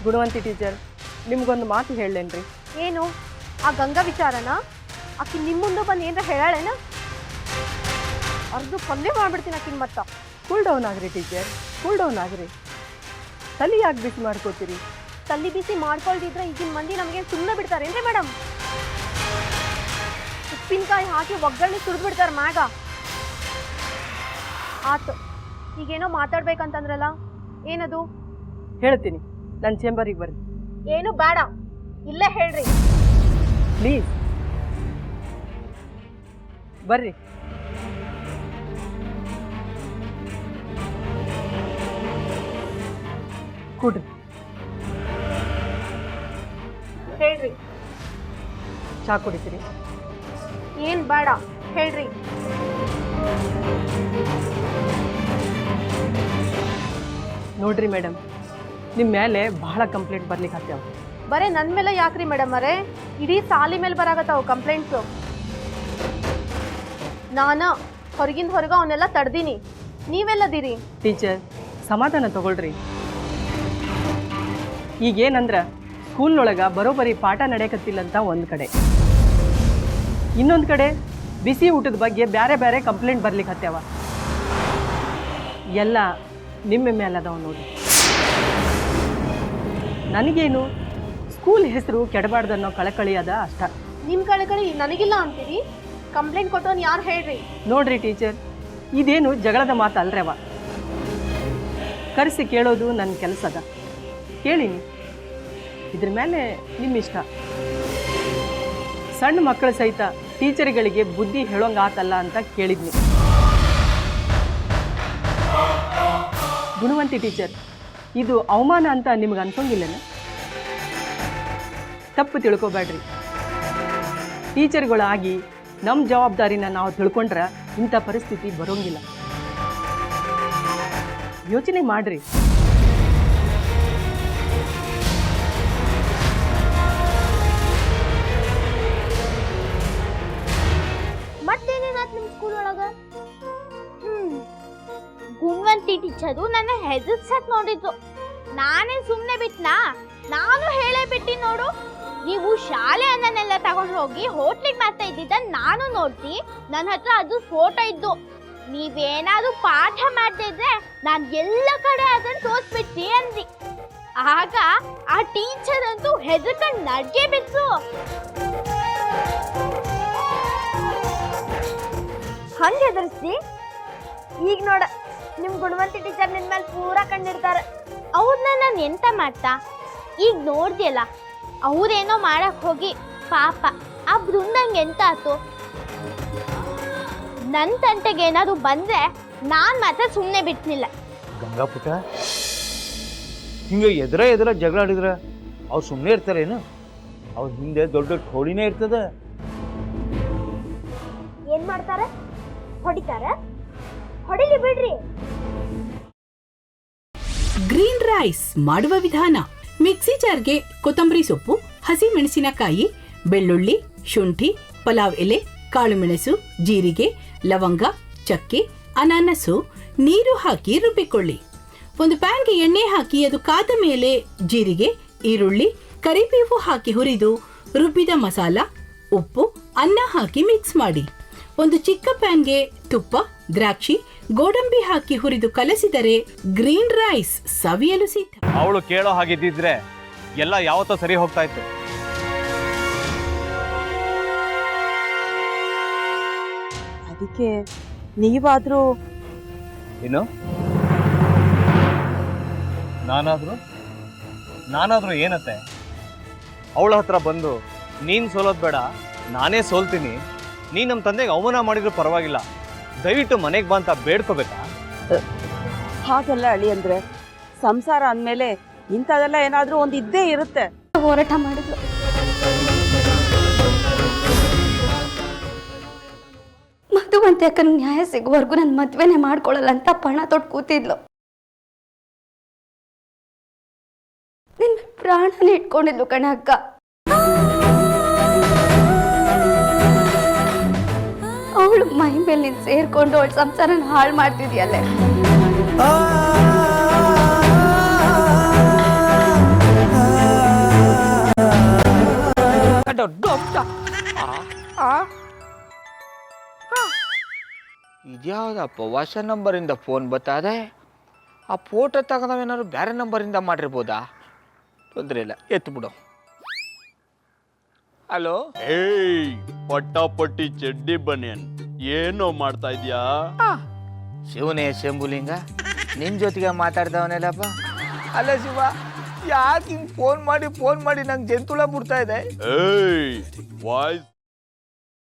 ಗುಣವಂತಿ teacher, ನಿಮ್ಗೊಂದು ಮಾತು ಹೇಳೇನ್ರಿ. ಏನು ಆ ಗಂಗಾ ವಿಚಾರನ? ಆಕಿ ನಿಮ್ಮ ಮುಂದೆ ಬಂದು ಏನಾರ ಹೇಳಾಳೇನ? ಅರ್ದು ಕೊಲ್ಲೆ ಮಾಡ್ಬಿಡ್ತೀನಿ ಆಕಿನ ಮತ್ತ. ಕೂಲ್ ಡೌನ್ ಆಗ್ರಿ ಟೀಚರ್, ಕೂಲ್ ಡೌನ್ ಆಗ್ರಿ. ತಲೆ ಯಾಕೆ ಬಿಸಿ ಮಾಡ್ಕೋತೀರಿ? ತಲೆ ಬಿಸಿ ಮಾಡ್ಕೊಳ್ದಿದ್ರೆ ಈಗಿನ ಮಂದಿ ನಮಗೆ ಸುಮ್ಮನೆ ಬಿಡ್ತಾರೇನ್ರಿ ಮೇಡಮ್? ಉಪ್ಪಿನಕಾಯಿ ಹಾಕಿ ಒಗ್ಗರಣೆ ಸುರಿದು ಬಿಡ್ತಾರೆ ಮ್ಯಾಗ. ಆತು, ಈಗೇನೋ ಮಾತಾಡ್ಬೇಕಂತಂದ್ರಲ್ಲ, ಏನದು? ಹೇಳ್ತೀನಿ, ನನ್ನ ಚೇಂಬರಿಗೆ ಬರ್ರಿ. ಏನು ಬೇಡ, ಇಲ್ಲೇ ಹೇಳ್ರಿ ಪ್ಲೀಸ್. ಬರ್ರಿ. ಕೂಡ್ರಿ. ಹೇಳ್ರಿ. ಚಾ ಕುಡಿತೀರಿ? ಏನ್ ಬೇಡ, ಹೇಳ್ರಿ. ನೋಡ್ರಿ ಮೇಡಮ್, ನಿಮ್ಮ ಮೇಲೆ ಬಹಳ ಕಂಪ್ಲೇಂಟ್ ಬರ್ಲಿಕ್ಕೆ ಹತ್ಯಾವ. ಬರೇ ನನ್ನ ಮೇಲೆ ಯಾಕ್ರಿ ಮೇಡಮ್ ಅವರೇ? ಇಡೀ ಸಾಲಿ ಮೇಲೆ ಬರಾಗತ್ತಾವ ಕಂಪ್ಲೇಂಟ್ಸು. ನಾನು ಹೊರಗಿಂದ ಹೊರಗೆ ಅವನ್ನೆಲ್ಲ ತಡ್ದೀನಿ, ನೀವೆಲ್ಲದಿರಿ? ಟೀಚರ್, ಸಮಾಧಾನ ತಗೊಳ್ರಿ. ಈಗೇನಂದ್ರೆ ಸ್ಕೂಲ್ನೊಳಗೆ ಬರೋಬ್ಬರಿ ಪಾಠ ನಡೆಯಕತ್ತಿಲ್ಲ ಅಂತ ಒಂದು ಕಡೆ, ಇನ್ನೊಂದು ಕಡೆ ಬಿಸಿ ಊಟದ ಬಗ್ಗೆ ಬೇರೆ ಬೇರೆ ಕಂಪ್ಲೇಂಟ್ ಬರ್ಲಿಕ್ಕೆ ಹತ್ಯಾವ. ಎಲ್ಲ ನಿಮ್ಮ ಮೇಲೆ ಅದಾವ ನೋಡಿ. ನನಗೇನು ಸ್ಕೂಲ್ ಹೆಸರು ಕೆಡಬಾರ್ದನ್ನೋ ಕಳಕಳಿ ಅದ ಅಷ್ಟ. ನಿಮ್ಮ ಕಳಕಳಿ ನನಗಿಲ್ಲ ಅಂತೀರಿ? ಕಂಪ್ಲೇಂಟ್ ಕೊಟ್ಟವನು ಯಾರು ಹೇಳ್ರಿ? ನೋಡ್ರಿ ಟೀಚರ್, ಇದೇನು ಜಗಳದ ಮಾತು ಅಲ್ರವ. ಕರೆಸಿ ಕೇಳೋದು ನನ್ನ ಕೆಲಸ ಅದ, ಕೇಳೀನಿ. ಇದ್ರ ಮೇಲೆ ನಿಮ್ಮ ಇಷ್ಟ. ಸಣ್ಣ ಮಕ್ಕಳ ಸಹಿತ ಟೀಚರ್ಗಳಿಗೆ ಬುದ್ಧಿ ಹೇಳೋಂಗಾತಲ್ಲ ಅಂತ ಕೇಳಿದ್ನಿ. ಗುಣವಂತಿ ಟೀಚರ್, ಇದು ಅವಮಾನ ಅಂತ ನಿಮ್ಗೆ ಅನ್ಸೋಂಗಿಲ್ಲನ? ತಪ್ಪು ತಿಳ್ಕೊಬೇಡ್ರಿ. ಟೀಚರ್ಗಳಾಗಿ ನಮ್ಮ ಜವಾಬ್ದಾರಿನ ನಾವು ತಿಳ್ಕೊಂಡ್ರೆ ಇಂಥ ಪರಿಸ್ಥಿತಿ ಬರೋಂಗಿಲ್ಲ. ಯೋಚನೆ ಮಾಡ್ರಿ. ಮತ್ತೇನೇನಾಯ್ತು ನಿಮ್ಮ ಸ್ಕೂಲ್ ಒಳಗ? ಗುಣವಂತಿ ಟೀಚರು ನನ್ನ ಹೆದರ್ಸಕ್ ನೋಡಿದ್ರು. ನಾನೇ ಸುಮ್ಮನೆ ಬಿಟ್ನಾ? ನಾನು ಹೇಳೇ ಬಿಟ್ಟಿ ನೋಡು. ನೀವು ಶಾಲೆ ಅನ್ನನೆಲ್ಲ ತಗೊಂಡು ಹೋಗಿ ಹೋಟ್ಲಿಗೆ ಮಾಡ್ತಾ ಇದ್ದಿದ್ದ ನಾನು ನೋಡ್ತಿ. ನನ್ನ ಹತ್ರ ಅದು ಫೋಟೋ ಇದ್ದು. ನೀವೇನಾದ್ರೂ ಪಾಠ ಮಾಡ್ತಿದ್ರೆ ನಾನು ಎಲ್ಲ ಕಡೆ ಅದನ್ನು ತೋರಿಸ್ಬಿಟ್ಟಿ ಅಂದಿ. ಆಗ ಆ ಟೀಚರ್ ಅಂತೂ ಹೆದರ್ಕೊಂಡು ನಡ್ಗೆ ಬಿಟ್ರು. ಹಂಗೆ ಹೆದರ್ಸ್ತಿ? ಈಗ ನೋಡ, ನಿಮ್ಮ ಗುಣವಂತಿ ಟೀಚರ್ ನಿನ್ನ ಮೇಲೆ ಪೂರಾ ಕಂಡಿರ್ತಾರೆ. ಅವ್ರನ್ನ ನಾನು ಎಂತ ಮಾಡ್ತಾ? ಈಗ ನೋಡ್ದಿಯಲ್ಲ, ಅವ್ರೇನೋ ಮಾಡಕ್ ಹೋಗಿ ಪಾಪ ಆ ಬೃಂದಂಗೆ ಎಂತ ಆತು. ನನ್ನ ತಂಟೆಗೆ ಏನಾದ್ರು ಬಂದ್ರೆ ನಾನು ಮಾತ್ರ ಸುಮ್ಮನೆ ಬಿಟ್ನಿಲ್ಲ. ಗಂಗಾ ಪುಟ, ಹಿಂಗೆ ಎದುರ ಜಗಳ ಆಡಿದ್ರೆ ಅವ್ರು ಸುಮ್ಮನೆ ಇರ್ತಾರೇನು? ಅವ್ರ ಹಿಂದೆ ದೊಡ್ಡ ಠೋಳಿನೇ ಇರ್ತದೆ. ಏನ್ ಮಾಡ್ತಾರೆ? ಹೊಡಿತಾರೆ? ಹೊಡಿಲಿ ಬಿಡ್ರಿ. ಗ್ರೀನ್ ರೈಸ್ ಮಾಡುವ ವಿಧಾನ: ಮಿಕ್ಸಿ ಜಾರ್ಗೆ ಕೊತ್ತಂಬರಿ ಸೊಪ್ಪು, ಹಸಿ ಮೆಣಸಿನಕಾಯಿ, ಬೆಳ್ಳುಳ್ಳಿ, ಶುಂಠಿ, ಪಲಾವ್ ಎಲೆ, ಕಾಳುಮೆಣಸು, ಜೀರಿಗೆ, ಲವಂಗ, ಚಕ್ಕೆ, ಅನಾನಸು, ನೀರು ಹಾಕಿ ರುಬ್ಬಿಕೊಳ್ಳಿ. ಒಂದು ಪ್ಯಾನ್ಗೆ ಎಣ್ಣೆ ಹಾಕಿ ಅದು ಕಾದ ಮೇಲೆ ಜೀರಿಗೆ, ಈರುಳ್ಳಿ, ಕರಿಬೇವು ಹಾಕಿ ಹುರಿದು ರುಬ್ಬಿದ ಮಸಾಲ, ಉಪ್ಪು, ಅನ್ನ ಹಾಕಿ ಮಿಕ್ಸ್ ಮಾಡಿ. ಒಂದು ಚಿಕ್ಕ ಪ್ಯಾನ್ಗೆ ತುಪ್ಪ, ದ್ರಾಕ್ಷಿ, ಗೋಡಂಬಿ ಹಾಕಿ ಹುರಿದು ಕಲಸಿದರೆ ಗ್ರೀನ್ ರೈಸ್ ಸವಿಯಲು ಸಿದ್ಧ. ಅವಳು ಕೇಳೋ ಹಾಗಿದ್ದಿದ್ರೆ ಎಲ್ಲ ಯಾವತ್ತೋ ಸರಿ ಹೋಗ್ತಾ ಇತ್ತು. ಅದಕ್ಕೆ ನೀವಾದ್ರೂ ಏನು? ನಾನಾದ್ರೂ ಏನತ್ತೆ? ಅವಳ ಹತ್ರ ಬಂದು ನೀನ್ ಸೋಲೋದ್ ಬೇಡ, ನಾನೇ ಸೋಲ್ತೀನಿ, ನೀ ನಮ್ಮ ತಂದೆಗೆ ಅವಮಾನ ಮಾಡಿದ್ರು ಪರವಾಗಿಲ್ಲ, ದಯವಿಟ್ಟು ಮನೆಗೆ ಬಾ ಅಂತ ಬೇಡ್ಕೋಬೇಕಾ? ಹಾಗೆಲ್ಲ ಅಳಿ ಅಂದ್ರೆ ಸಂಸಾರ ಅಂದಮೇಲೆ ಇಂಥದೆಲ್ಲ ಏನಾದ್ರೂ ಒಂದು ಇದ್ದೇ ಇರುತ್ತೆ. ಹೋರಾಟ ಮಾಡಿದ್ಲು. ಮಧುವಂತಿ ಅಕ್ಕನ ನ್ಯಾಯ ಸಿಗುವವರೆಗೂ ನನ್ನ ಮದ್ವೆನೆ ಮಾಡ್ಕೊಳ್ಳಲ್ಲ ಅಂತ ಪಣ ತೊಟ್ಟು ಕೂತಿದ್ಲು. ನಿನ್ನ ಪ್ರಾಣನೇ ಇಟ್ಕೊಂಡಿದ್ಲು ಕಣೆ ಅಕ್ಕ. ಅವಳು ಮೈ ಮೇಲೆ ನೀನು ಸೇರ್ಕೊಂಡು ಅವಳ ಸಂಸಾರನ ಹಾಳು ಮಾಡ್ತಿದ್ಯಲ್ಲೇ. ದೊಡ್ಡ ಅಂಶ ಇದ್ಯಾವುದಪ್ಪ ಹೊಸ ನಂಬರಿಂದ ಫೋನ್ ಬತ್ತದೆ. ಆ ಫೋಟೋ ತಗೊಂಡವೇನಾದ್ರು ಬೇರೆ ನಂಬರಿಂದ ಮಾಡಿರ್ಬೋದಾ? ತೊಂದರೆ ಇಲ್ಲ, ಎತ್ತು ಬಿಡು. ಹಲೋ, ಏಯ್ ಪಟ್ಟಾಪಟ್ಟಿ ಚಡ್ಡಿ ಬನಿಯನ್ ಏನೋ ಮಾಡ್ತಾ ಇದ್ಯಾ? ಶಿವನೇ ಶಂಭುಲಿಂಗ, ನಿನ್ ಜೊತೆಗೆ ಮಾತಾಡ್ದವನೆಲ್ಲಪ್ಪ. ಅಲ್ಲ ಶಿವ, ಯಾಕೆ ಹಿಂಗೆ ಫೋನ್ ಮಾಡಿ ನಂಗೆ ಜಂತುಳ ಬಿಡ್ತಾ ಇದೆ? ಏಯ್ ವಾಯ್ಸ್